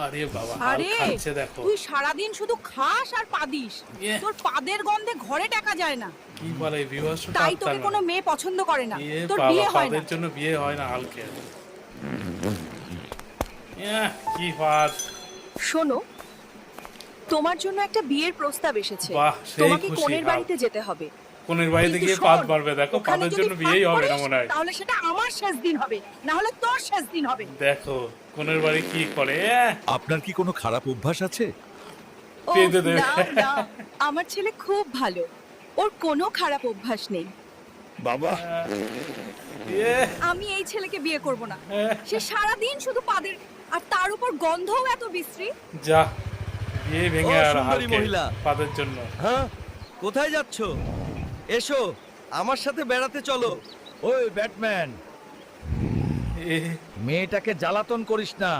আরে বাবা, হাল আরে খাচ্ছে দেখো। তুই সারাদিন শুধু খাস আর পাদিস। ইয়ে। তোর পাদের গন্ধে ঘরে টাকা যায় না, কি বলে বিভৎস তাই টাক তোকে তার কোনো মানে। মেয়ে পছন্দ করে না, ইয়ে তোর বাবা, বিয়ে হয় না। পাদের জন্য বিয়ে হয় না হালকে। কি পাদ। শোনো, তোমার জন্য একটা বিয়ের প্রস্তাব এসেছে। বাহ, সেই তোমাকে খুশি কনের হাল। বাড়িতে যেতে হবে। কোনের বাড়িতে কিন্তু গিয়ে শোন, পাদ মারবে দেখো, ওখানে পাদের যদি জন্য ফাঁক বিয়েই হবে না করিস, মনে হয়। তাহলে সেটা আমার শেষ দিন হবে, না হলে তোর শেষ দিন হবে। দেখো কোনের বাড়ি কি করে। আপনার কি কোনো খারাপ অভ্যাস আছে? ও পেঁদে দেবে। না না, আমার ছেলে খুব ভালো, ওর কোনো খারাপ অভ্যাস নেই। বাবা, ইয়ে, আমি এই ছেলেকে বিয়ে করব না। সে সারাদিন শুধু পাদের, আর তার উপর গন্ধও এত বিশ্রী। যা বিয়ে ভেঙে ও আর সুন্দরী হালকে মহিলা। পাদের জন্য। হ্যাঁ, কোথায় যাচ্ছ? এসো, আমার সাথে বেড়াতে চলো। ওই ব্যাটম্যান, এ, মেয়েটাকে জ্বালাতন করিস না।